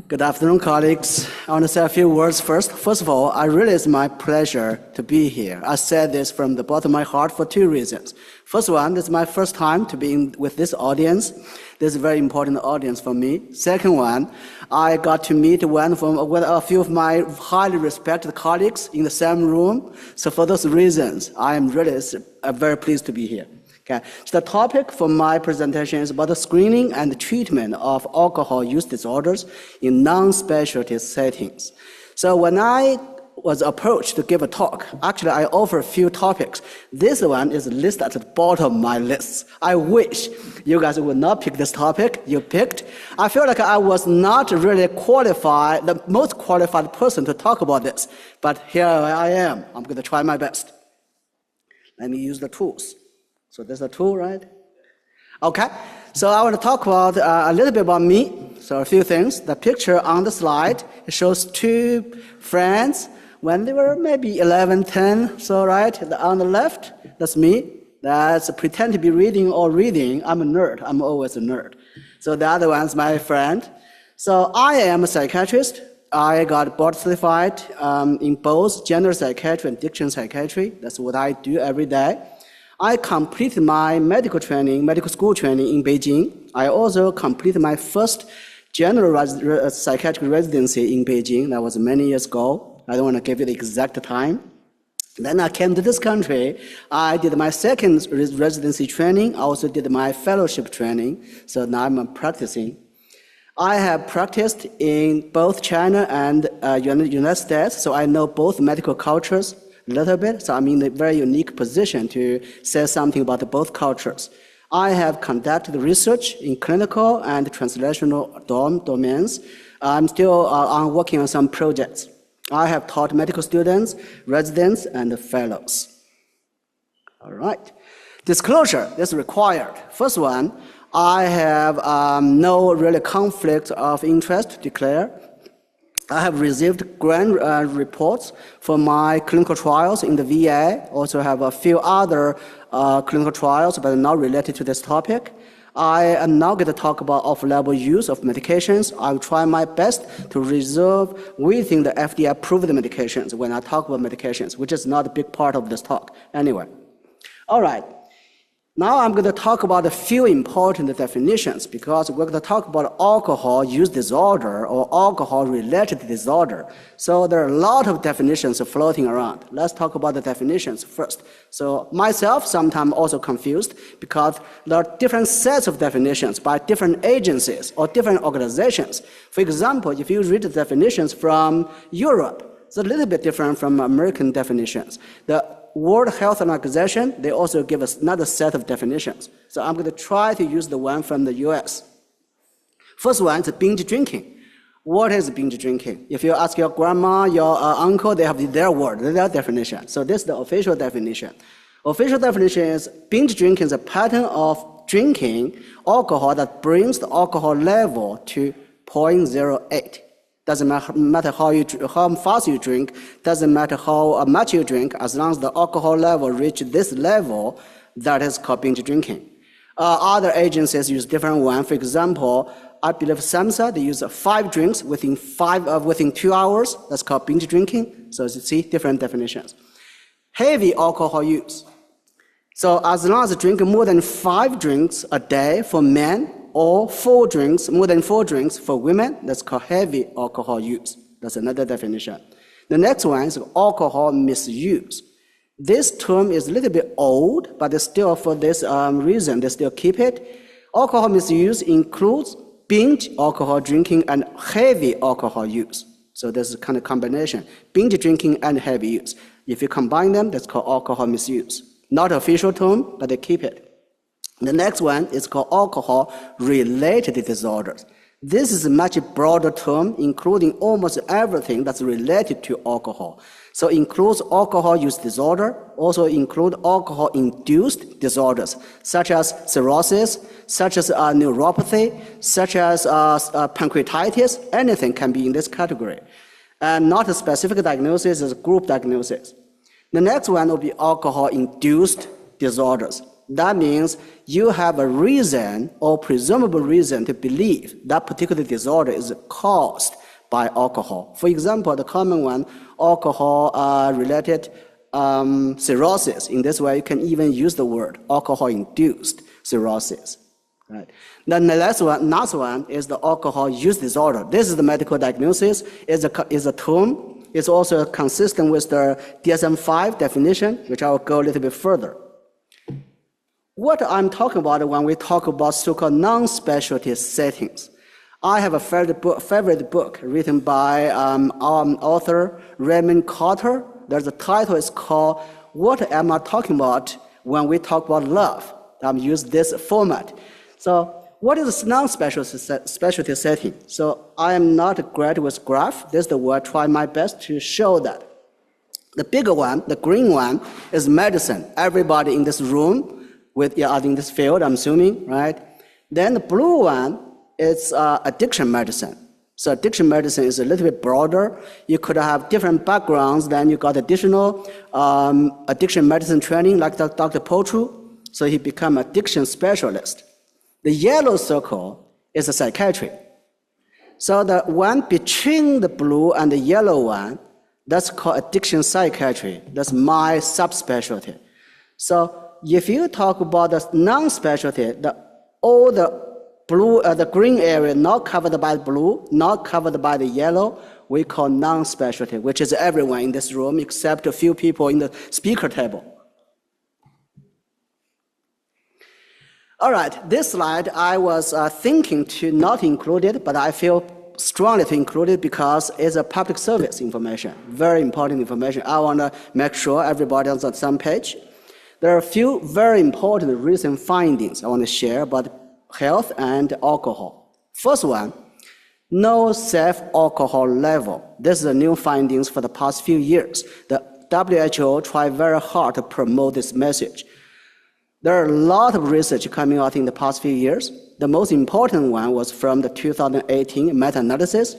Good afternoon, colleagues. I want to say a few words first. First of all, it's my pleasure to be here. I said this from the bottom of my heart for two reasons. First one, this is my first time to be with this audience. This is a very important audience for me. Second one, I got to meet with a few of my highly respected colleagues in the same room. So for those reasons, I am really very pleased to be here. Okay. So the topic for my presentation is about the screening and treatment of alcohol use disorders in non-specialty settings. So when I was approached to give a talk, actually I offer a few topics. This one is listed at the bottom of my list. I wish you guys would not pick this topic you picked. I feel like I was not really qualified, the most qualified person to talk about this. But here I am. I'm going to try my best. Let me use the tools. So there's a tool, right? Okay, so I want to talk about a little bit about me. So a few things. The picture on the slide, it shows two friends when they were maybe 11, 10. So right, on the left, that's me. That's pretend to be reading or reading. I'm a nerd. I'm always a nerd. So the other one's my friend. So I am a psychiatrist. I got board certified in both general psychiatry and addiction psychiatry. That's what I do every day. I completed my medical school training in Beijing. I also completed my first general psychiatric residency in Beijing. That was many years ago. I don't want to give you the exact time. Then I came to this country. I did my second residency training. I also did my fellowship training. So now I'm practicing. I have practiced in both China and United States, so I know both medical cultures a little bit, so I'm in a very unique position to say something about both cultures. I have conducted research in clinical and translational domains. I'm still working on some projects. I have taught medical students, residents, and fellows. All right. Disclosure is required. First one, I have no really conflict of interest to declare. I have received grant reports for my clinical trials in the VA. Also have a few other clinical trials, but not related to this topic. I am now going to talk about off-label use of medications. I will try my best to reserve within the FDA-approved medications when I talk about medications, which is not a big part of this talk. Anyway, all right. Now I'm going to talk about a few important definitions because we're going to talk about alcohol use disorder or alcohol-related disorder. So there are a lot of definitions floating around. Let's talk about the definitions first. So myself, sometimes also confused because there are different sets of definitions by different agencies or different organizations. For example, if you read the definitions from Europe, it's a little bit different from American definitions. The World Health Organization, they also give us another set of definitions. So I'm going to try to use the one from the US. First one is binge drinking. What is binge drinking? If you ask your grandma, your uncle, they have their word, their definition. So this is the official definition. Official definition is binge drinking is a pattern of drinking alcohol that brings the alcohol level to 0.08. Doesn't matter how fast you drink, doesn't matter how much you drink, as long as the alcohol level reaches this level, that is called binge drinking. Other agencies use different ones. For example, I believe SAMHSA, they use 5 drinks within 2 hours. That's called binge drinking. So you see different definitions. Heavy alcohol use. So as long as you drink more than 5 drinks a day for men, or more than 4 drinks for women, that's called heavy alcohol use. That's another definition. The next one is alcohol misuse. This term is a little bit old, but still for this reason, they still keep it. Alcohol misuse includes binge alcohol drinking and heavy alcohol use. So this is kind of combination, binge drinking and heavy use. If you combine them, that's called alcohol misuse. Not official term, but they keep it. The next one is called alcohol-related disorders. This is a much broader term, including almost everything that's related to alcohol. So it includes alcohol use disorder, also include alcohol-induced disorders, such as cirrhosis, such as neuropathy, such as pancreatitis. Anything can be in this category. And not a specific diagnosis, is a group diagnosis. The next one will be alcohol-induced disorders. That means you have a reason or presumable reason to believe that particular disorder is caused by alcohol. For example, the common one, alcohol-related cirrhosis. In this way, you can even use the word alcohol-induced cirrhosis. Right. Then the last one is the alcohol use disorder. This is the medical diagnosis. Is a term. It's also consistent with the DSM-5 definition, which I will go a little bit further. What I'm talking about when we talk about so-called non-specialty settings, I have a favorite book written by our author Raymond Carter. There's a title is called "What Am I Talking About When We Talk About Love?" I'm using this format. So what is a non-specialty setting? So I am not great with graph. This is the way I try my best to show that. The bigger one, the green one, is medicine. Everybody in this room in this field, I'm assuming, right? Then the blue one is addiction medicine. So addiction medicine is a little bit broader. You could have different backgrounds. Then you got additional addiction medicine training, like Dr. Potru. So he became an addiction specialist. The yellow circle is a psychiatry. So the one between the blue and the yellow one, that's called addiction psychiatry. That's my subspecialty. So if you talk about the non-specialty, all the green area not covered by the blue, not covered by the yellow, we call non-specialty, which is everyone in this room except a few people in the speaker table. All right, this slide I was thinking to not include it, but I feel strongly to include it because it's a public service information, very important information. I want to make sure everybody is on the same page. There are a few very important recent findings I want to share about health and alcohol. First one, no safe alcohol level. This is a new findings for the past few years. The WHO tried very hard to promote this message. There are a lot of research coming out in the past few years. The most important one was from the 2018 meta-analysis.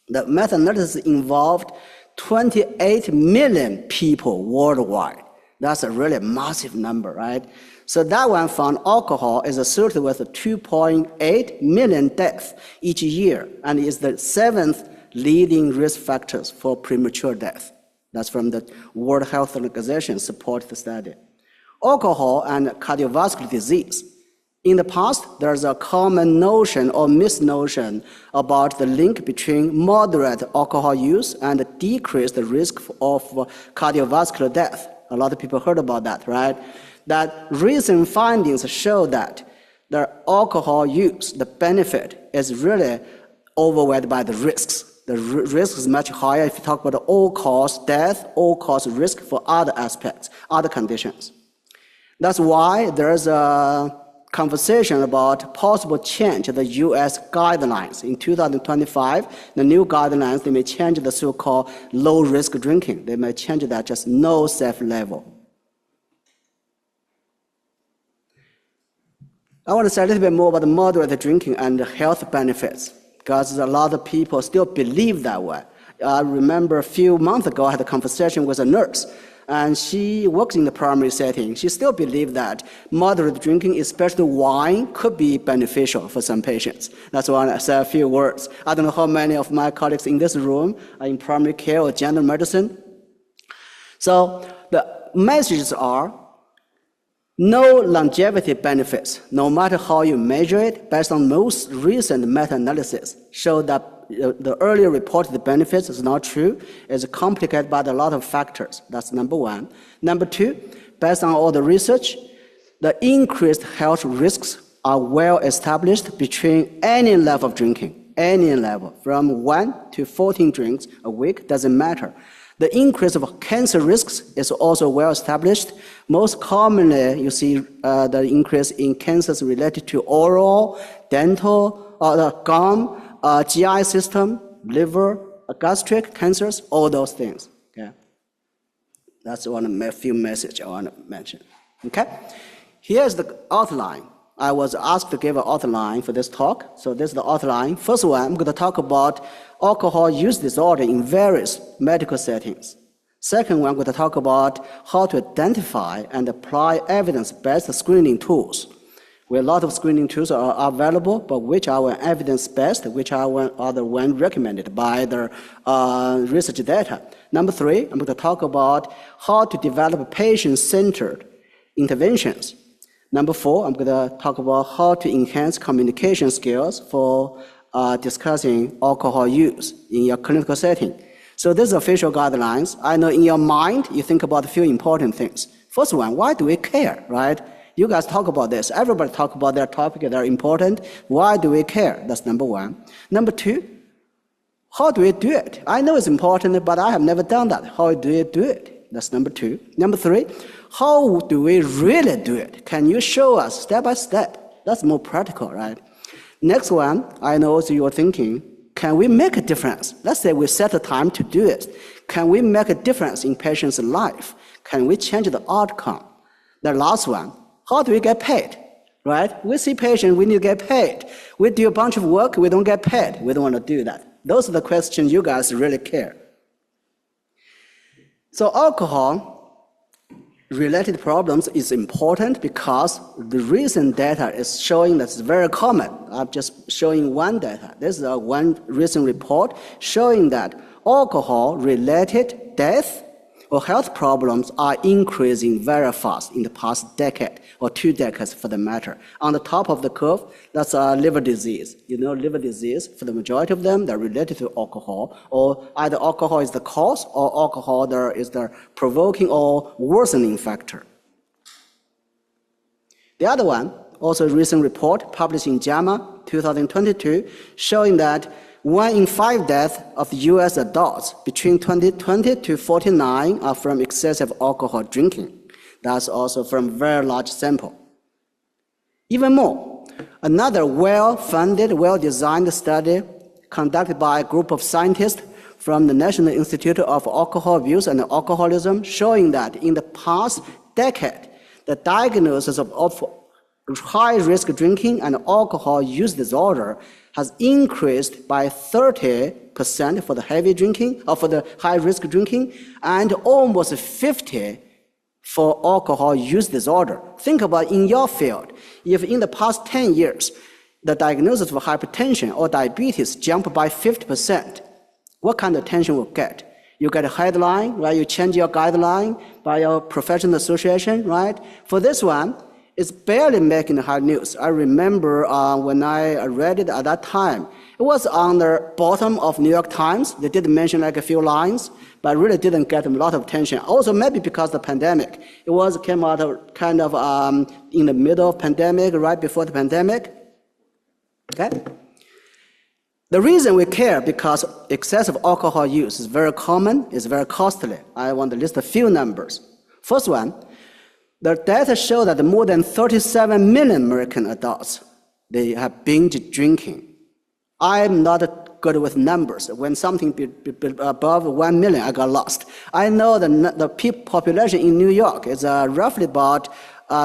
The meta-analysis involved 28 million people worldwide. That's a really massive number, right? So that one found alcohol is associated with 2.8 million deaths each year and is the 7th leading risk factors for premature death. That's from the World Health Organization support the study. Alcohol and cardiovascular disease. In the past, there's a common notion or misnotion about the link between moderate alcohol use and decreased risk of cardiovascular death. A lot of people heard about that, right? That recent findings show that the alcohol use, the benefit, is really overweighted by the risks. The risk is much higher if you talk about the all-cause death, all-cause risk for other aspects, other conditions. That's why there's a conversation about possible change of the U.S. guidelines. In 2025, the new guidelines, they may change the so-called low-risk drinking. They may change that just no safe level. I want to say a little bit more about the moderate drinking and the health benefits, because a lot of people still believe that way. I remember a few months ago, I had a conversation with a nurse, and she works in the primary setting. She still believes that moderate drinking, especially wine, could be beneficial for some patients. That's why I say a few words. I don't know how many of my colleagues in this room are in primary care or general medicine. So the messages are no longevity benefits, no matter how you measure it, based on most recent meta-analysis, show that the earlier reported benefits is not true. It's complicated by a lot of factors. That's number one. Number two, based on all the research, the increased health risks are well established between any level of drinking, any level, from 1 to 14 drinks a week, doesn't matter. The increase of cancer risks is also well established. Most commonly, you see the increase in cancers related to oral, dental, the gum, GI system, liver, gastric cancers, all those things. Okay, that's a few messages I want to mention. Okay, here's the outline. I was asked to give an outline for this talk, so this is the outline. First one, I'm going to talk about alcohol use disorder in various medical settings. Second one, I'm going to talk about how to identify and apply evidence-based screening tools. Where a lot of screening tools are available, but which are evidence-based, which are the one recommended by the research data. Number three, I'm going to talk about how to develop patient-centered interventions. Number four, I'm going to talk about how to enhance communication skills for discussing alcohol use in your clinical setting. So these are official guidelines. I know in your mind, you think about a few important things. First one, why do we care, right? You guys talk about this. Everybody talk about their topic. They're important. Why do we care? That's number one. Number two, how do we do it? I know it's important, but I have never done that. How do we do it? That's number two. Number three, how do we really do it? Can you show us step by step? That's more practical, right? Next one, I know also you're thinking, can we make a difference? Let's say we set a time to do it. Can we make a difference in patients' life? Can we change the outcome? The last one, how do we get paid, right? We see patients, we need to get paid. We do a bunch of work, we don't get paid. We don't want to do that. Those are the questions you guys really care. So alcohol-related problems is important because the recent data is showing that it's very common. I'm just showing one data. This is one recent report showing that alcohol-related death or health problems are increasing very fast in the past decade, or 2 decades for the matter. On the top of the curve, that's liver disease. You know, liver disease, for the majority of them, they're related to alcohol, or either alcohol is the cause, or alcohol there is the provoking or worsening factor. The other one, also a recent report published in JAMA 2022, showing that 1 in 5 deaths of US adults between 2020 to 49 are from excessive alcohol drinking. That's also from a very large sample. Even more, another well-funded, well-designed study conducted by a group of scientists from the National Institute of Alcohol Abuse and Alcoholism, showing that in the past decade, the diagnosis of high-risk drinking and alcohol use disorder has increased by 30% for the heavy drinking, or for the high-risk drinking, and almost 50% for alcohol use disorder. Think about in your field, if in the past 10 years, the diagnosis of hypertension or diabetes jumped by 50%, what kind of attention will get? You get a headline, right? You change your guideline by your professional association, right? For this one, it's barely making the hard news. I remember when I read it at that time, it was on the bottom of New York Times. They did mention like a few lines, but really didn't get a lot of attention. Also, maybe because of the pandemic. It came out of kind of in the middle of pandemic, right before the pandemic. Okay? The reason we care because excessive alcohol use is very common, is very costly. I want to list a few numbers. First one, the data show that more than 37 million American adults, they have binge drinking. I'm not good with numbers. When something above 1 million, I got lost. I know the population in New York is roughly about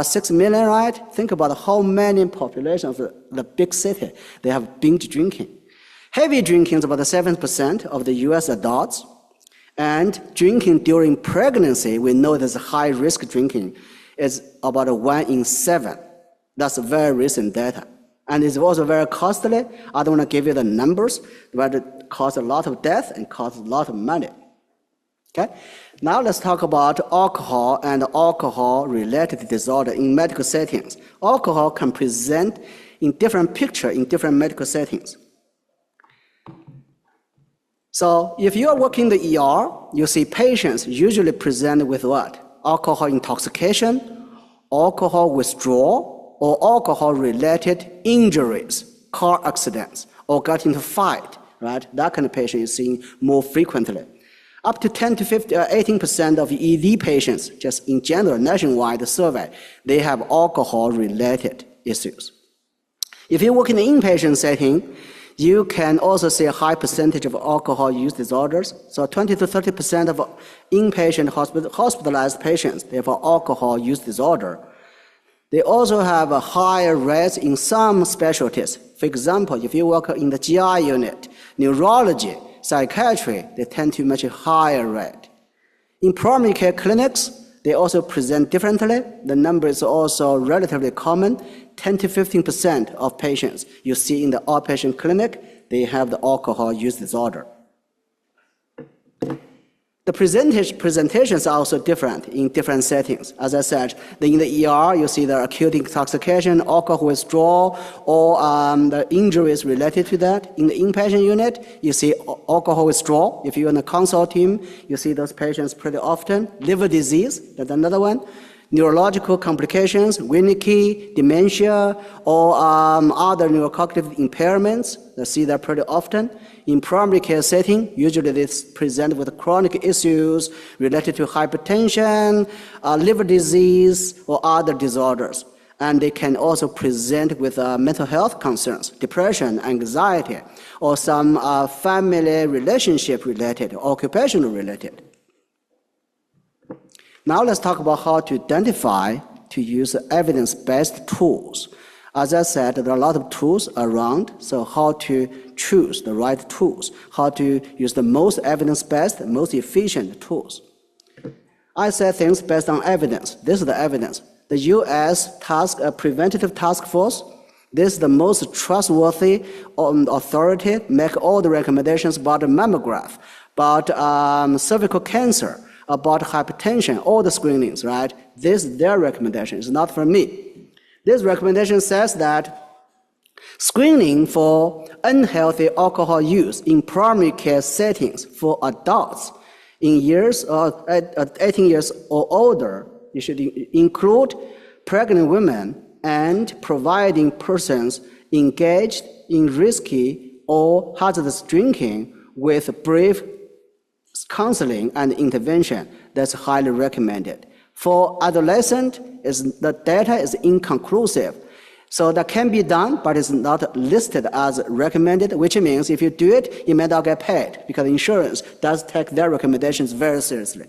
6 million, right? Think about how many population of the big city, they have binge drinking. Heavy drinking is about 7% of the US adults. And drinking during pregnancy, we know there's high-risk drinking, is about 1 in 7. That's very recent data. And it's also very costly. I don't want to give you the numbers, but it costs a lot of death and costs a lot of money. Okay? Now let's talk about alcohol and alcohol-related disorder in medical settings. Alcohol can present in different pictures in different medical settings. So if you are working in the ER, you see patients usually present with what? Alcohol intoxication, alcohol withdrawal, or alcohol-related injuries, car accidents, or got into fight, right? That kind of patient is seen more frequently. Up to 10 to 18% of ED patients, just in general, nationwide survey, they have alcohol-related issues. If you work in the inpatient setting, you can also see a high percentage of alcohol use disorders. So 20 to 30% of inpatient hospitalized patients, they have alcohol use disorder. They also have a higher rates in some specialties. For example, if you work in the GI unit, neurology, psychiatry, they tend to much higher rate. In primary care clinics, they also present differently. The number is also relatively common. 10 to 15% of patients you see in the outpatient clinic, they have the alcohol use disorder. The presentations are also different in different settings. As I said, in the ER, you see the acute intoxication, alcohol withdrawal, or the injuries related to that. In the inpatient unit, you see alcohol withdrawal. If you're in the consult team, you see those patients pretty often. Liver disease, that's another one. Neurological complications, Wernicke, dementia, or other neurocognitive impairments. You see that pretty often. In primary care setting, usually they present with chronic issues related to hypertension, liver disease, or other disorders. And they can also present with mental health concerns, depression, anxiety, or some family relationship related, occupational related. Now let's talk about how to identify, to use evidence-based tools. As I said, there are a lot of tools around, so how to choose the right tools, how to use the most evidence-based, most efficient tools. I said things based on evidence. This is the evidence. The U.S. Preventative Task Force, this is the most trustworthy authority, make all the recommendations about the mammograph, about cervical cancer, about hypertension, all the screenings, right? This is their recommendation, it's not from me. This recommendation says that screening for unhealthy alcohol use in primary care settings for adults in years 18 years or older, you should include pregnant women and providing persons engaged in risky or hazardous drinking with brief counseling and intervention. That's highly recommended. For adolescent, the data is inconclusive. So that can be done, but it's not listed as recommended, which means if you do it, you may not get paid because insurance does take their recommendations very seriously.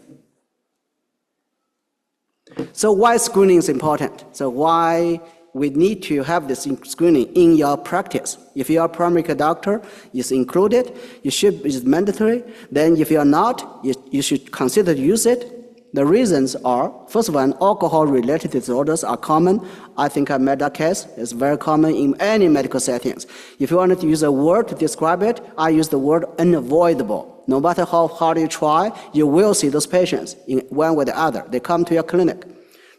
So why screening is important? So why we need to have this screening in your practice? If you are a primary care doctor, it's included. It's mandatory. Then if you are not, you should consider to use it. The reasons are, first of all, alcohol-related disorders are common. I think I made that case. It's very common in any medical settings. If you wanted to use a word to describe it, I use the word unavoidable. No matter how hard you try, you will see those patients in one way or the other. They come to your clinic.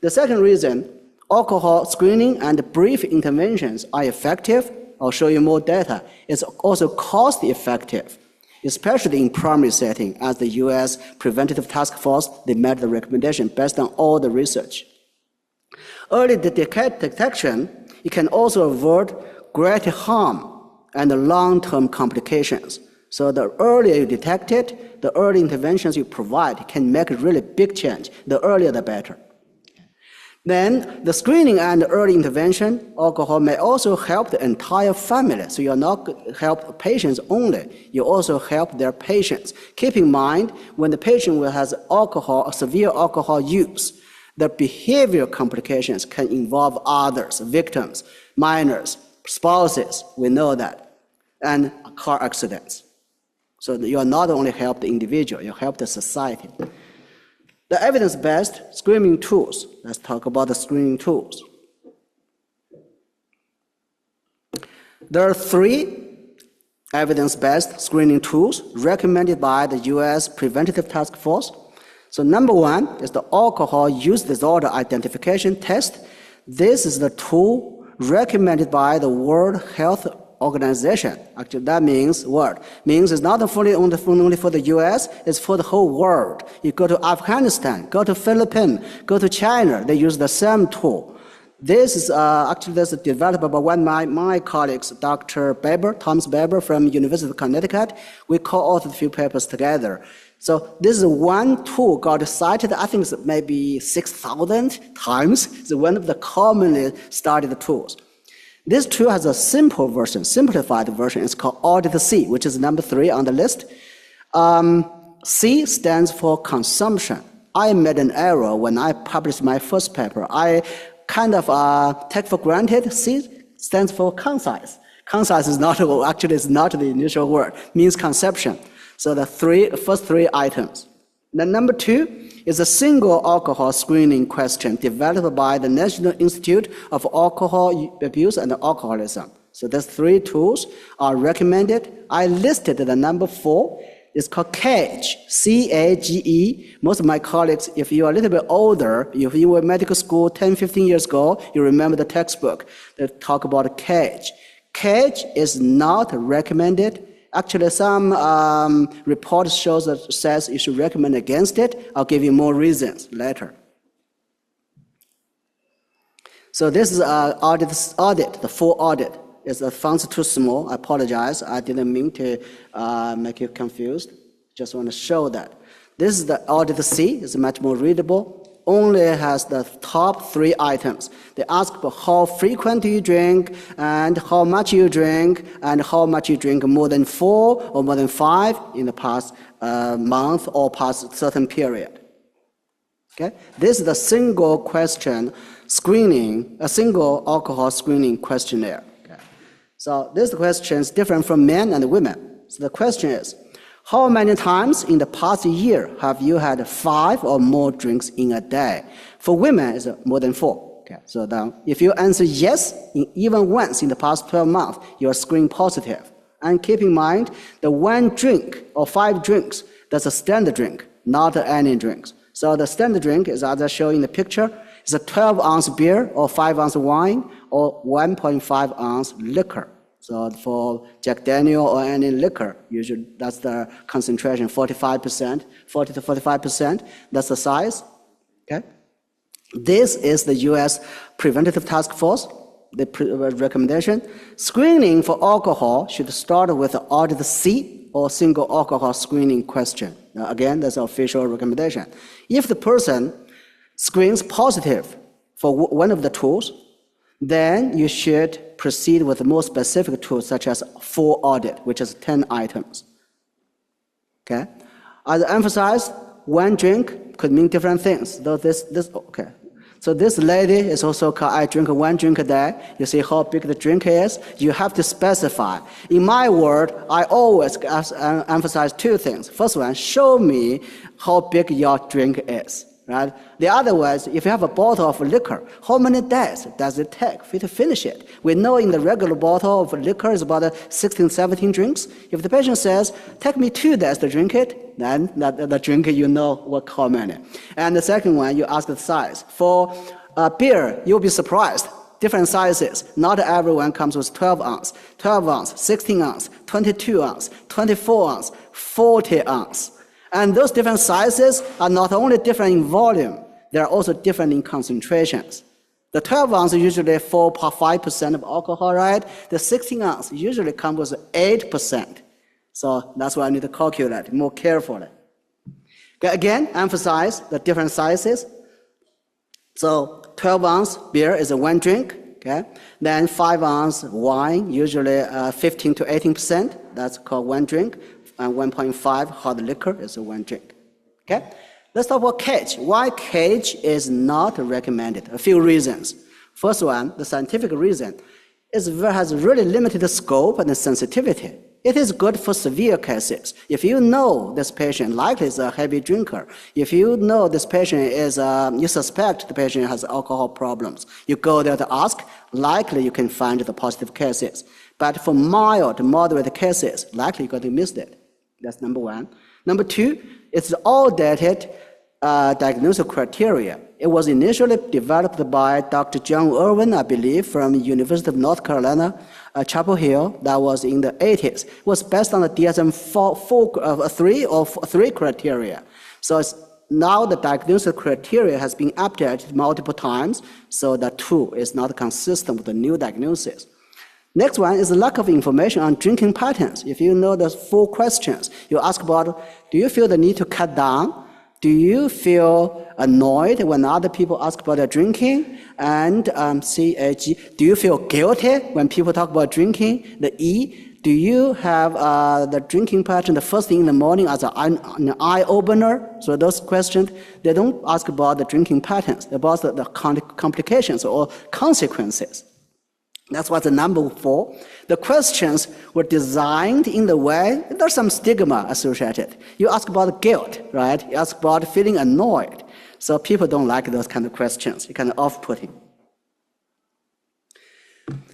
The second reason, alcohol screening and brief interventions are effective. I'll show you more data. It's also cost-effective, especially in primary setting, as the U.S. Preventative Task Force, they made the recommendation based on all the research. Early detection, it can also avoid great harm and long-term complications. So the earlier you detect it, the early interventions you provide can make a really big change. The earlier, the better. Then the screening and early intervention, alcohol may also help the entire family. So you're not help patients only, you also help their patients. Keep in mind, when the patient has alcohol, severe alcohol use, the behavioral complications can involve others, victims, minors, spouses, we know that, and car accidents. So you are not only help the individual, you help the society. The evidence-based screening tools. Let's talk about the screening tools. There are 3 evidence-based screening tools recommended by the U.S. Preventative Task Force. So number 1 is the alcohol use disorder identification test. This is the tool recommended by the World Health Organization. Actually, that means what? Means it's not only for the US, it's for the whole world. You go to Afghanistan, go to Philippines, go to China, they use the same tool. This is actually this is developed by one of my colleagues, Dr. Baber, Thomas Baber from University of Connecticut. We co-authored a few papers together. So this is one tool got cited, I think it's maybe 6,000 times. It's one of the commonly studied tools. This tool has a simple version, simplified version. It's called AUDs, which is number 3 on the list. C stands for consumption. I made an error when I published my first paper. I kind of take for granted C stands for concise. Concise is not, actually is not the initial word, means conception. So the first 3 items. Then number 2 is a single alcohol screening question developed by the National Institute of Alcohol Abuse and Alcoholism. So these 3 tools are recommended. I listed the number 4. It's called CAGE, C-A-G-E. Most of my colleagues, if you are a little bit older, if you were in medical school 10, 15 years ago, you remember the textbook that talk about CAGE. CAGE is not recommended. Actually, some report shows that says you should recommend against it. I'll give you more reasons later. So this is audit, the full audit. The fonts too small. I apologize. I didn't mean to make you confused. Just want to show that. This is the audit C. It's much more readable. Only has the top 3 items. They ask about how frequent you drink, and how much you drink, and how much you drink more than 4 or more than 5 in the past month or past certain period. Okay? This is the single question screening, a single alcohol screening questionnaire. So this question is different from men and women. So the question is, how many times in the past year have you had 5 or more drinks in a day? For women, it's more than 4. Okay. So then, if you answer yes, even once in the past 12 months, you are screening positive. And keep in mind, the 1 drink or 5 drinks, that's a standard drink, not any drinks. So the standard drink is, as I show in the picture, is a 12-ounce beer or 5-ounce wine or 1.5-ounce liquor. So for Jack Daniel or any liquor, usually that's the concentration, 45%, 40 to 45%. That's the size. Okay. This is the U.S. Preventative Task Force, the recommendation. Screening for alcohol should start with the audit C or single alcohol screening question. Now, again, that's the official recommendation. If the person screens positive for one of the tools, then you should proceed with more specific tools such as full audit, which is 10 items. Okay? As I emphasized, 1 drink could mean different things. Though okay. So this lady is also called, I drink 1 drink a day. You see how big the drink is? You have to specify. In my word, I always emphasize 2 things. First one, show me how big your drink is. Right? The other was, if you have a bottle of liquor, how many days does it take for you to finish it? We know in the regular bottle of liquor is about 16, 17 drinks. If the patient says, take me 2 days to drink it, then the drink, you know how many. And the second one, you ask the size. For beer, you'll be surprised. Different sizes. Not everyone comes with 12 ounce, 12 ounce, 16 ounce, 22 ounce, 24 ounce, 40 ounce. And those different sizes are not only different in volume, they are also different in concentrations. The 12 ounce usually 4.5% of alcohol, right? The 16 ounce usually comes with 8%. So that's why I need to calculate more carefully. Okay, again, emphasize the different sizes. So 12 ounce beer is 1 drink. Okay? Then 5 ounce wine, usually 15 to 18%. That's called 1 drink. And 1.5 hard liquor is 1 drink. Okay? Let's talk about CAGE. Why CAGE is not recommended? A few reasons. First one, the scientific reason, has really limited scope and sensitivity. It is good for severe cases. If you know this patient likely is a heavy drinker, if you know this patient is, you suspect the patient has alcohol problems, you go there to ask, likely you can find the positive cases. But for mild to moderate cases, likely you're going to miss it. That's number 1. Number 2, it's outdated diagnosis criteria. It was initially developed by Dr. John Irwin, I believe, from University of North Carolina, Chapel Hill. That was in the 80s. It was based on the DSM-3 criteria. So now the diagnosis criteria has been updated multiple times, so the tool is not consistent with the new diagnosis. Next one is the lack of information on drinking patterns. If you know the 4 questions, you ask about, do you feel the need to cut down? Do you feel annoyed when other people ask about their drinking? And C-A-G, do you feel guilty when people talk about drinking? The E, do you have the drinking pattern the first thing in the morning as an eye-opener? So those questions, they don't ask about the drinking patterns, about the complications or consequences. That's why the number 4. The questions were designed in the way, there's some stigma associated. You ask about guilt, right? You ask about feeling annoyed. So people don't like those kind of questions. It's kind of off-putting.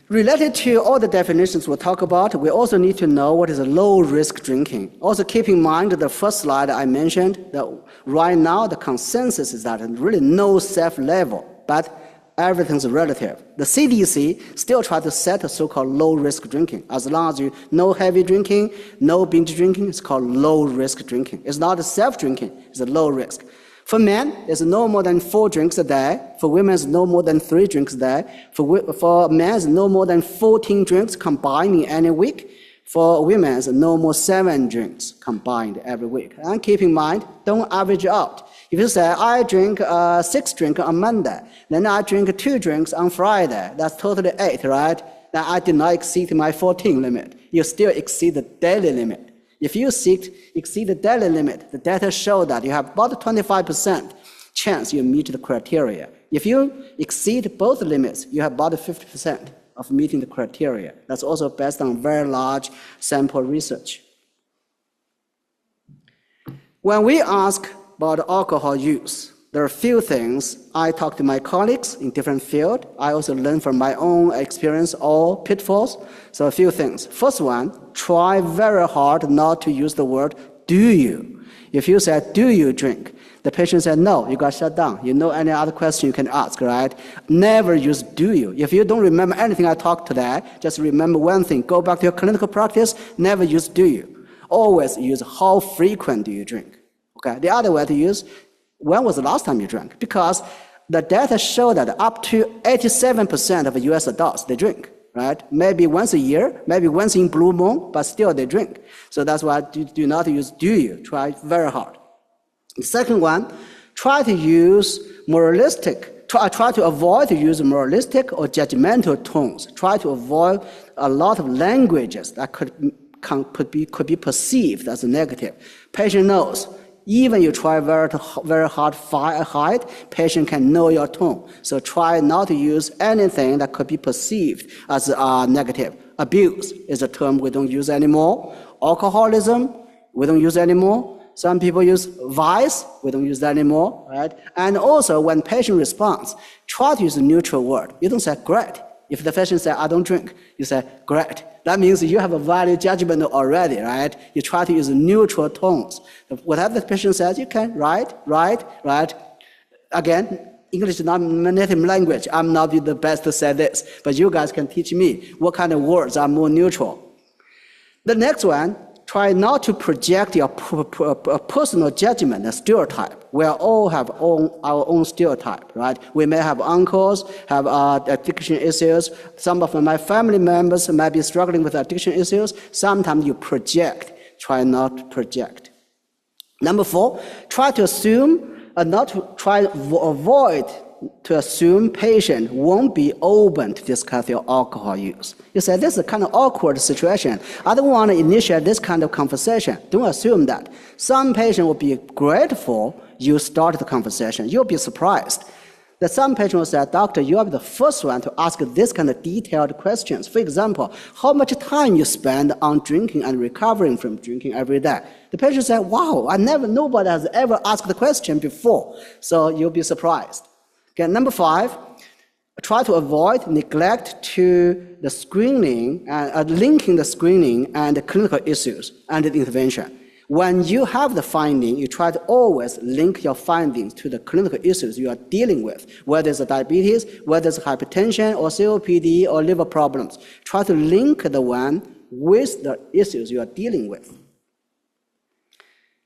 Related to all the definitions we'll talk about, we also need to know what is a low-risk drinking. Also keep in mind the first slide I mentioned, that right now the consensus is that really no safe level, but everything's relative. The CDC still tries to set a so-called low-risk drinking. As long as you no heavy drinking, no binge drinking, it's called low-risk drinking. It's not a safe drinking, it's a low risk. For men, it's no more than 4 drinks a day. For women, it's no more than 3 drinks a day. For men, it's no more than 14 drinks combined in any week. For women, it's no more 7 drinks combined every week. And keep in mind, don't average out. If you say, I drink 6 drinks on Monday, then I drink 2 drinks on Friday, that's totally 8, right? Then I did not exceed my 14 limit. You still exceed the daily limit. If you exceed the daily limit, the data show that you have about 25% chance you meet the criteria. If you exceed both limits, you have about 50% of meeting the criteria. That's also based on very large sample research. When we ask about alcohol use, there are a few things. I talk to my colleagues in different fields. I also learn from my own experience all pitfalls. So a few things. First one, try very hard not to use the word do you. If you say, do you drink? The patient said, no, you got shut down. You know any other question you can ask, right? Never use do you. If you don't remember anything I talked today, just remember one thing. Go back to your clinical practice, never use do you. Always use how frequent do you drink. Okay. The other way to use, when was the last time you drank? Because the data show that up to 87% of US adults, they drink, right? Maybe once a year, maybe once in blue moon, but still they drink. So that's why do not use do you. Try very hard. The second one, try to use moralistic, try to avoid to use moralistic or judgmental tones. Try to avoid a lot of languages that could be perceived as negative. Patient knows. Even you try very hard hide, patient can know your tone. So try not to use anything that could be perceived as negative. Abuse is a term we don't use anymore. Alcoholism, we don't use anymore. Some people use vice, we don't use that anymore, right? And also when patient responds, try to use a neutral word. You don't say great. If the patient says, I don't drink, you say great. That means you have a value judgment already, right? You try to use neutral tones. Whatever the patient says, you can right. Again, English is not my native language. I'm not the best to say this, but you guys can teach me what kind of words are more neutral. The next one, try not to project your personal judgment and stereotype. We all have our own stereotype, right? We may have uncles, have addiction issues. Some of my family members might be struggling with addiction issues. Sometimes you project. Try not to project. Number 4, try to assume, avoid to assume patient won't be open to discuss your alcohol use. You say, this is a kind of awkward situation. I don't want to initiate this kind of conversation. Don't assume that. Some patient will be grateful you started the conversation. You'll be surprised. That some patient will say, doctor, you are the first one to ask this kind of detailed questions. For example, how much time you spend on drinking and recovering from drinking every day. The patient said, wow, nobody has ever asked the question before. So you'll be surprised. Okay, number 5, try to avoid neglect to the screening, linking the screening and the clinical issues and the intervention. When you have the finding, you try to always link your findings to the clinical issues you are dealing with, whether it's diabetes, whether it's hypertension or COPD or liver problems. Try to link the one with the issues you are dealing with.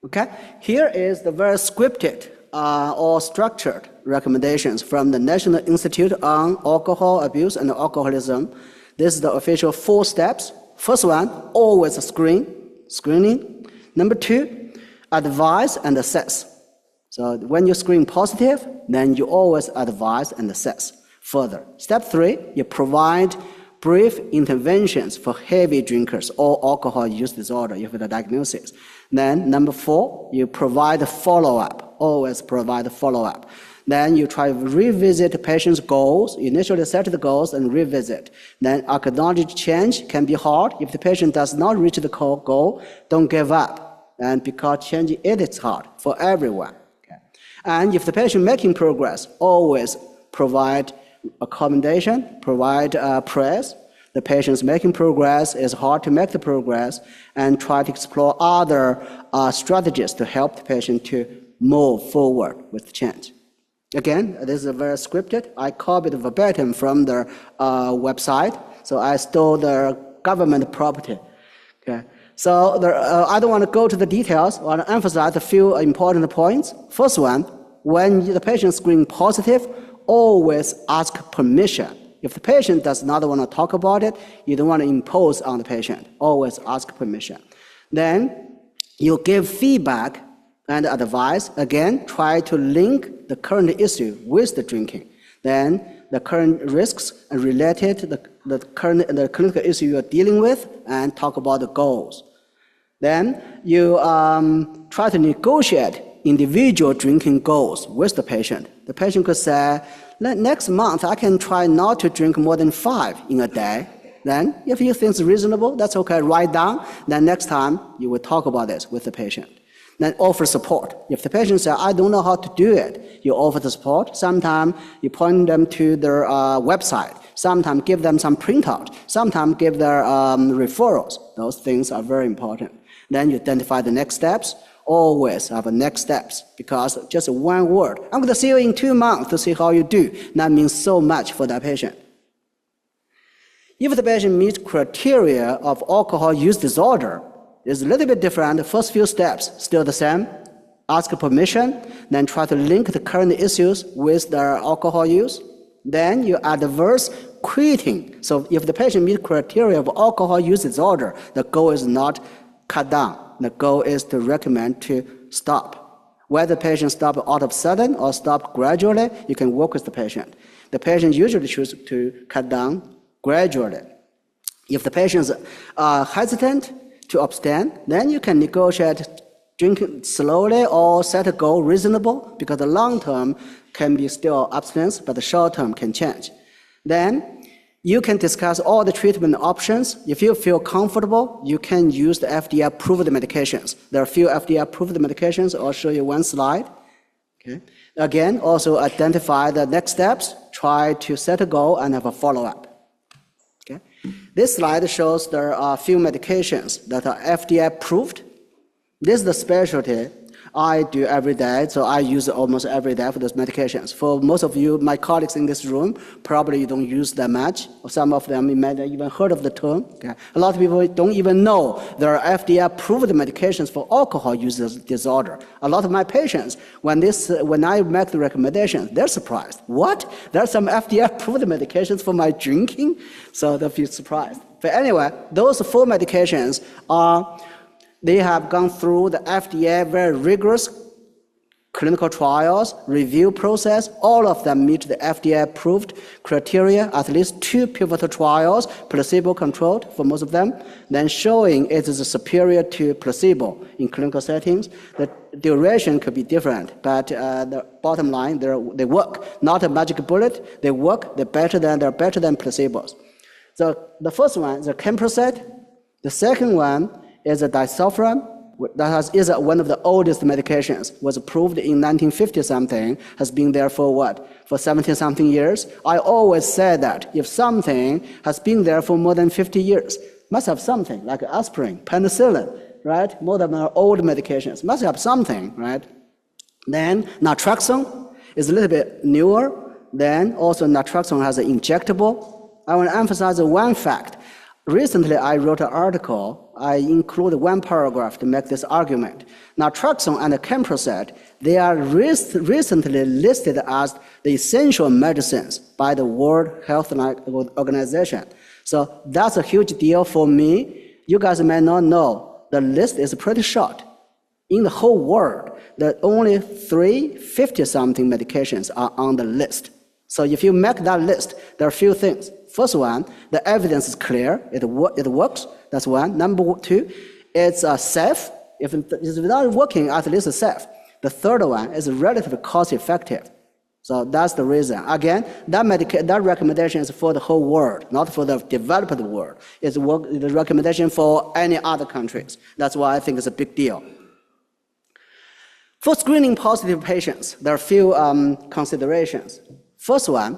Okay, here is the very scripted or structured recommendations from the National Institute on Alcohol Abuse and Alcoholism. This is the official 4 steps. First one, always screening. Number 2, advise and assess. So when you screen positive, then you always advise and assess further. Step 3, you provide brief interventions for heavy drinkers or alcohol use disorder if the diagnosis. Then number 4, you provide follow-up. Always provide follow-up. Then you try to revisit the patient's goals, initially set the goals and revisit. Then acknowledge change can be hard. If the patient does not reach the goal, don't give up. And because change it is hard for everyone. Okay. And if the patient making progress, always provide accommodation, provide praise. The patient's making progress, is hard to make the progress, and try to explore other strategies to help the patient to move forward with the change. Again, this is very scripted. I copied verbatim from their website, so I stole their government property. Okay. So I don't want to go to the details. I want to emphasize a few important points. First one, when the patient screen positive, always ask permission. If the patient does not want to talk about it, you don't want to impose on the patient. Always ask permission. Then you give feedback and advice. Again, try to link the current issue with the drinking. Then the current risks and related to the clinical issue you are dealing with, and talk about the goals. Then you try to negotiate individual drinking goals with the patient. The patient could say, next month I can try not to drink more than 5 in a day. Then if you think it's reasonable, that's okay, write down. Then next time you will talk about this with the patient. Then offer support. If the patient says, I don't know how to do it, you offer the support. Sometimes you point them to their website. Sometimes give them some printout. Sometimes give their referrals. Those things are very important. Then you identify the next steps. Always have a next steps, because just one word, I'm going to see you in 2 months to see how you do. That means so much for that patient. If the patient meets criteria of alcohol use disorder, it's a little bit different. The first few steps, still the same. Ask permission, then try to link the current issues with their alcohol use. Then you adverse quitting. So if the patient meets criteria of alcohol use disorder, the goal is not cut down. The goal is to recommend to stop. Whether the patient stop out of sudden or stop gradually, you can work with the patient. The patient usually chooses to cut down gradually. If the patient is hesitant to abstain, then you can negotiate drinking slowly or set a goal reasonable, because the long term can be still abstinence, but the short term can change. Then you can discuss all the treatment options. If you feel comfortable, you can use the FDA-approved medications. There are a few FDA-approved medications. I'll show you one slide. Okay. Again, also identify the next steps. Try to set a goal and have a follow-up. Okay. This slide shows there are a few medications that are FDA-approved. This is the specialty I do every day, so I use it almost every day for those medications. For most of you, my colleagues in this room, probably you don't use that much. Some of them, you may not even heard of the term. Okay. A lot of people don't even know there are FDA-approved medications for alcohol use disorder. A lot of my patients, when I make the recommendations, they're surprised. What? There are some FDA-approved medications for my drinking? So they'll feel surprised. But anyway, those 4 medications they have gone through the FDA very rigorous clinical trials, review process. All of them meet the FDA-approved criteria, at least 2 pivotal trials, placebo-controlled for most of them, then showing it is superior to placebo in clinical settings. The duration could be different, but the bottom line, they work. Not a magic bullet, they work, they're better than placebos. So the first one is a Camprosate. The second one is a disulfiram. That is one of the oldest medications, was approved in 1950-something, has been there for what? For 70-something years. I always say that if something has been there for more than 50 years, must have something, like aspirin, penicillin, right? More than our old medications, must have something, right? Then naltrexone is a little bit newer. Then also naltrexone has an injectable. I want to emphasize one fact. Recently, I wrote an article. I included one paragraph to make this argument. Naltrexone and Camprosate, they are recently listed as the essential medicines by the World Health Organization. So that's a huge deal for me. You guys may not know, the list is pretty short. In the whole world, there are only 350-something medications are on the list. So if you make that list, there are a few things. First one, the evidence is clear, it works, that's one. Number 2, it's safe. If it's not working, at least it's safe. The third one is relatively cost effective. So that's the reason. Again, that recommendation is for the whole world, not for the developed world. It's the recommendation for any other countries. That's why I think it's a big deal. For screening positive patients, there are a few considerations. First one,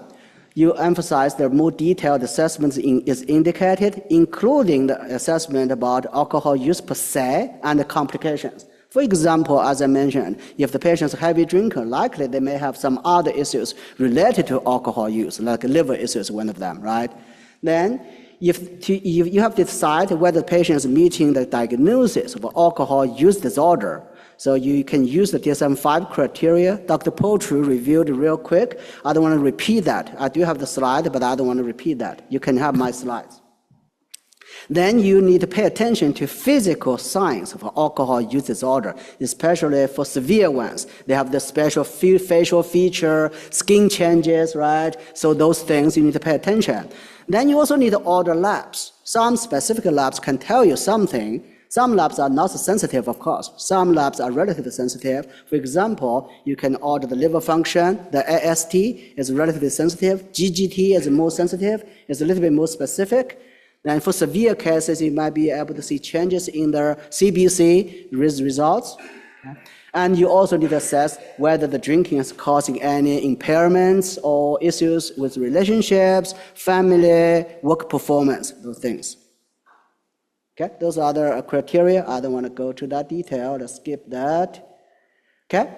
you emphasize the more detailed assessment is indicated, including the assessment about alcohol use per se and the complications. For example, as I mentioned, if the patient is a heavy drinker, likely they may have some other issues related to alcohol use, like liver issues, one of them, right? Then, if you have to decide whether the patient is meeting the diagnosis of alcohol use disorder, so you can use the DSM-5 criteria. Dr. Poultry reviewed real quick. I don't want to repeat that. I do have the slide, but I don't want to repeat that. You can have my slides. Then you need to pay attention to physical signs of alcohol use disorder, especially for severe ones. They have the special facial feature, skin changes, right? So those things you need to pay attention. Then you also need to order labs. Some specific labs can tell you something. Some labs are not so sensitive, of course. Some labs are relatively sensitive. For example, you can order the liver function. The AST is relatively sensitive. GGT is more sensitive. It's a little bit more specific. And for severe cases, you might be able to see changes in their CBC results. And you also need to assess whether the drinking is causing any impairments or issues with relationships, family, work performance, those things. Okay, those are the criteria. I don't want to go to that detail. Let's skip that. Okay,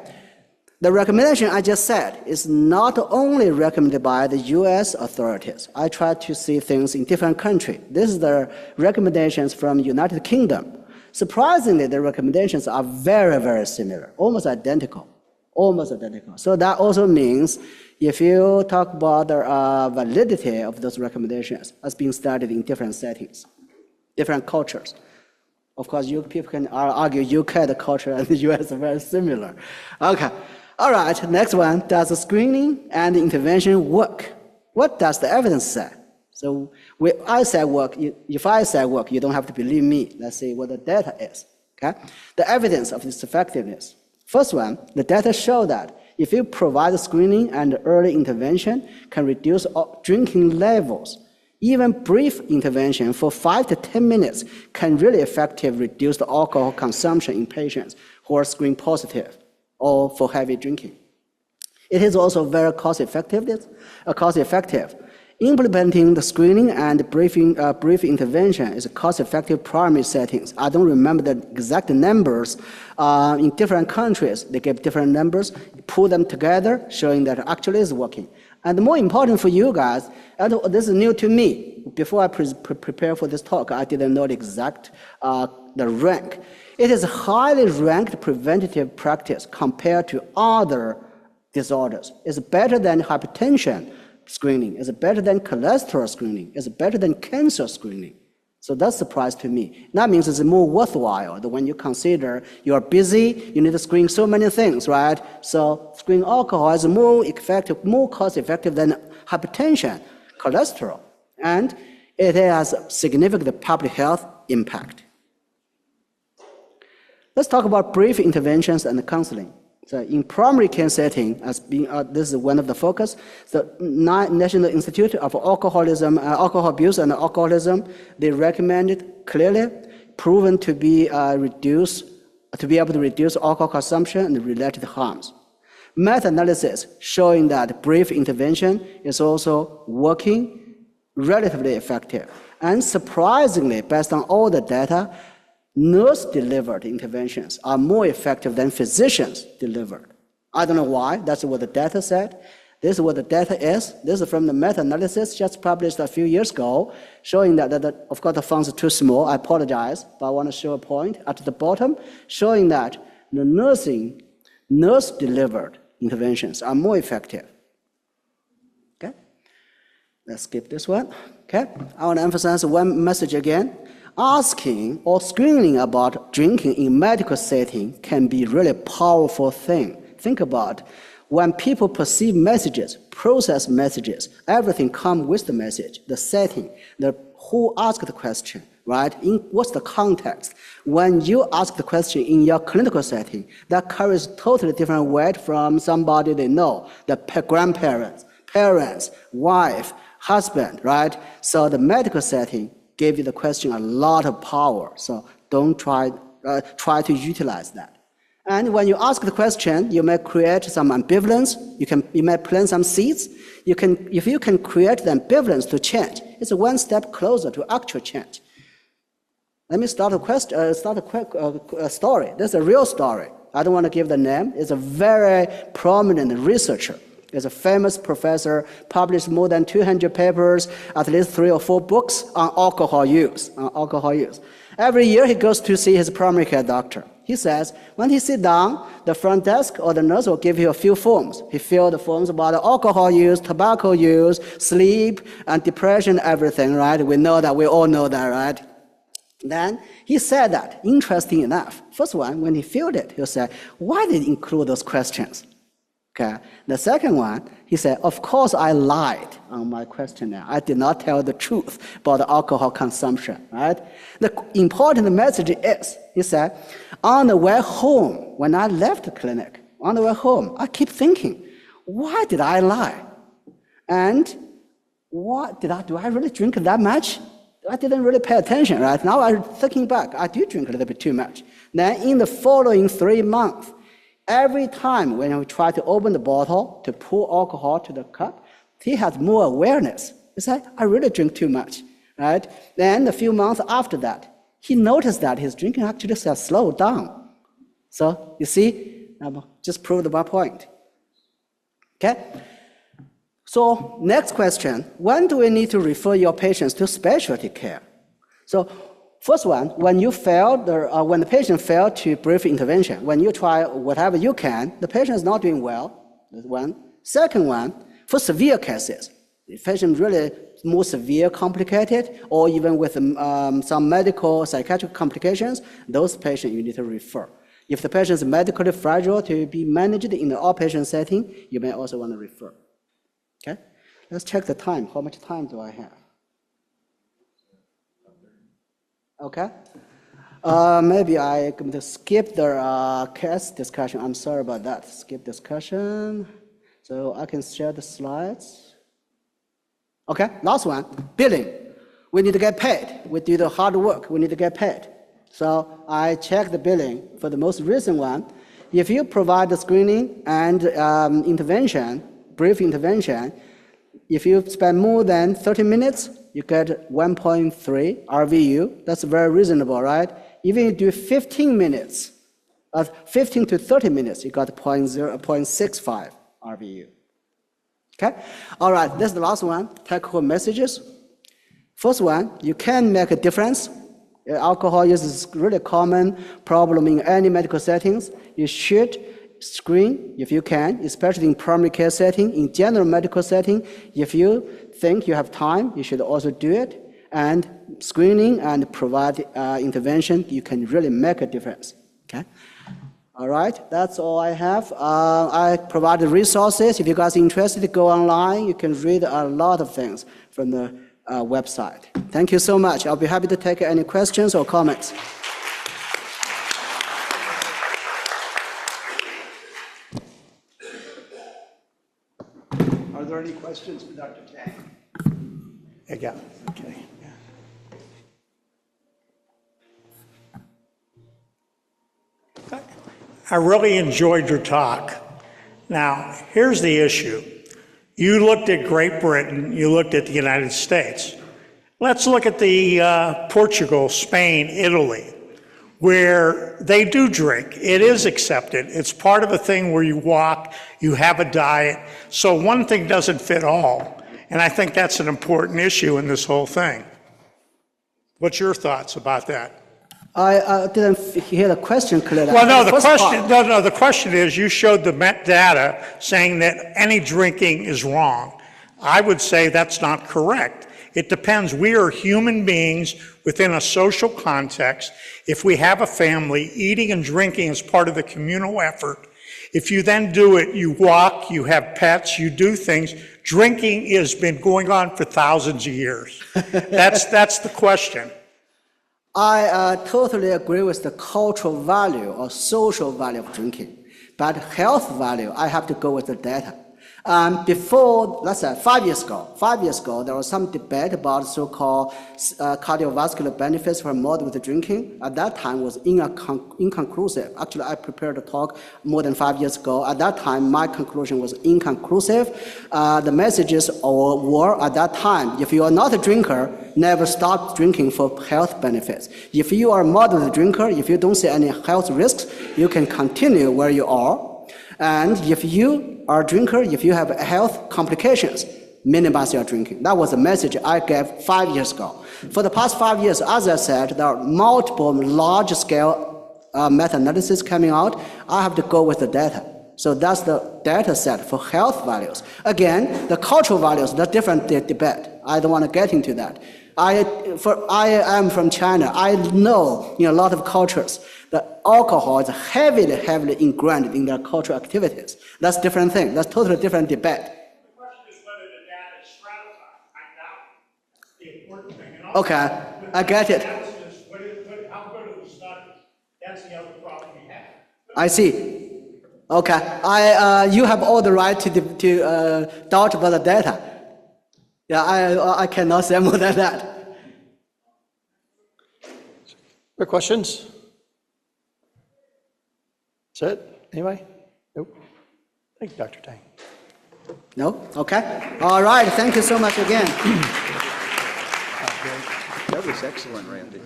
the recommendation I just said is not only recommended by the U.S. authorities. I try to see things in different countries. This is the recommendations from United Kingdom. Surprisingly, the recommendations are very, very similar, almost identical. So that also means if you talk about the validity of those recommendations as being studied in different settings, different cultures. Of course, people can argue UK, the culture, and the US are very similar. Okay, all right, next one. Does the screening and intervention work? What does the evidence say? So if I say work, you don't have to believe me. Let's see what the data is. Okay, the evidence of its effectiveness. First one, the data show that if you provide screening and early intervention, can reduce drinking levels. Even brief intervention for 5 to 10 minutes can really effectively reduce the alcohol consumption in patients who are screen positive or for heavy drinking. It is also very cost-effective. Implementing the screening and brief intervention is a cost-effective primary settings. I don't remember the exact numbers. In different countries, they give different numbers, pull them together, showing that actually is working. And more important for you guys, and this is new to me. Before I prepare for this talk, I didn't know the exact the rank. It is a highly ranked preventative practice compared to other disorders. It's better than hypertension screening. It's better than cholesterol screening. It's better than cancer screening. So that's a surprise to me. That means it's more worthwhile when you consider you are busy, you need to screen so many things, right? So screening alcohol is more effective, more cost-effective than hypertension, cholesterol, and it has significant public health impact. Let's talk about brief interventions and counseling. So in primary care setting, as being this is one of the focus, the National Institute of Alcoholism, Alcohol Abuse and Alcoholism, they recommended clearly proven to be able to reduce alcohol consumption and related harms. Meta-analysis showing that brief intervention is also working relatively effective. And surprisingly, based on all the data, nurse-delivered interventions are more effective than physicians-delivered. I don't know why. That's what the data said. This is what the data is. This is from the meta-analysis just published a few years ago, showing that of course, the fonts are too small. I apologize, but I want to show a point at the bottom, showing that the nurse-delivered interventions are more effective. Okay? Let's skip this one. Okay? I want to emphasize one message again. Asking or screening about drinking in medical setting can be really a powerful thing. Think about when people perceive messages, process messages, everything comes with the message, the setting, who asked the question, right? What's the context? When you ask the question in your clinical setting, that carries totally different weight from somebody they know, the grandparents, parents, wife, husband, right? So the medical setting gave you the question a lot of power. So don't try to utilize that. And when you ask the question, you may create some ambivalence. You may plant some seeds. If you can create the ambivalence to change, it's one step closer to actual change. Let me start a quick story. This is a real story. I don't want to give the name. It's a very prominent researcher. He's a famous professor, published more than 200 papers, at least 3 or 4 books on alcohol use. Every year he goes to see his primary care doctor. He says, when he sits down, the front desk or the nurse will give you a few forms. He fills the forms about alcohol use, tobacco use, sleep, and depression, everything, right? We all know that, right? Then he said that, interesting enough, first one, when he filled it, he'll say, why did he include those questions? Okay. The second one, he said, of course I lied on my questionnaire. I did not tell the truth about the alcohol consumption, right? The important message is, he said, on the way home, when I left the clinic, on the way home, I keep thinking, why did I lie? And do I really drink that much? I didn't really pay attention, right? Now I'm thinking back, I do drink a little bit too much. Then in the following 3 months, every time when we try to open the bottle to pour alcohol to the cup, he has more awareness. He said, I really drink too much, right? Then a few months after that, he noticed that his drinking actually has slowed down. So you see, just proved my point. Okay? So next question, when do we need to refer your patients to specialty care? So first one, when the patient failed to brief intervention, when you try whatever you can, the patient is not doing well. That's one. Second one, for severe cases, the patient really more severe, complicated, or even with some medical psychiatric complications, those patients you need to refer. If the patient is medically fragile to be managed in the outpatient setting, you may also want to refer. Okay? Let's check the time. How much time do I have? Okay. Maybe I'm going to skip the case discussion. I'm sorry about that. Skip discussion. So I can share the slides. Okay, last one, billing. We need to get paid. We do the hard work. We need to get paid. So I check the billing for the most recent one. If you provide the screening and intervention, brief intervention, if you spend more than 30 minutes, you get 1.3 RVU. That's very reasonable, right? Even if you do 15 minutes, 15 to 30 minutes, you got 0.65 RVU. Okay? All right, this is the last one, take-home messages. First one, you can make a difference. Alcohol use is a really common problem in any medical settings. You should screen if you can, especially in primary care setting, in general medical setting. If you think you have time, you should also do it. And screening and provide intervention, you can really make a difference. Okay? All right, that's all I have. I provided resources. If you guys are interested, go online. You can read a lot of things from the website. Thank you so much. I'll be happy to take any questions or comments. Are there any questions for Dr. Tang? Yeah, okay. I really enjoyed your talk. Now, here's the issue. You looked at Great Britain, you looked at the United States. Let's look at the Portugal, Spain, Italy, where they do drink. It is accepted. It's part of a thing where you walk, you have a diet. So one thing doesn't fit all. And I think that's an important issue in this whole thing. What's your thoughts about that? I didn't hear the question clearly. Well, no, the question is, you showed the data saying that any drinking is wrong. I would say that's not correct. It depends. We are human beings within a social context. If we have a family, eating and drinking is part of the communal effort. If you then do it, you walk, you have pets, you do things. Drinking has been going on for thousands of years. That's the question. I totally agree with the cultural value or social value of drinking, but health value, I have to go with the data. Before, let's say 5 years ago, there was some debate about so-called cardiovascular benefits from moderate drinking. At that time, was inconclusive. Actually, I prepared a talk more than 5 years ago. At that time, my conclusion was inconclusive. The messages were at that time: if you are not a drinker, never stop drinking for health benefits. If you are a moderate drinker, if you don't see any health risks, you can continue where you are. And if you are a drinker, if you have health complications, minimize your drinking. That was the message I gave 5 years ago. For the past 5 years, as I said, there are multiple large-scale meta-analysis coming out. I have to go with the data. So that's the data set for health values. Again, the cultural values, that's different debate. I don't want to get into that. I am from China. I know in a lot of cultures that alcohol is heavily ingrained in their cultural activities. That's a different thing. That's totally different debate. The question is whether the data is stratified. I doubt the important thing. And Okay, I get it. How good are the studies? That's the other problem we have. I see. Okay, you have all the right to doubt about the data. Yeah, I cannot say more than that. Other questions? That's it? Anybody? Nope. Thank you, Dr. Tang. No? Okay. All right. Thank you so much again. That was excellent, Randy.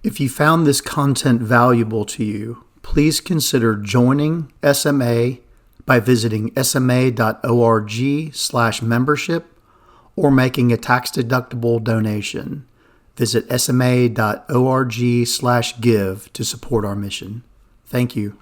If you found this content valuable to you, please consider joining SMA by visiting sma.org/membership or making a tax-deductible donation. Visit sma.org/give to support our mission. Thank you.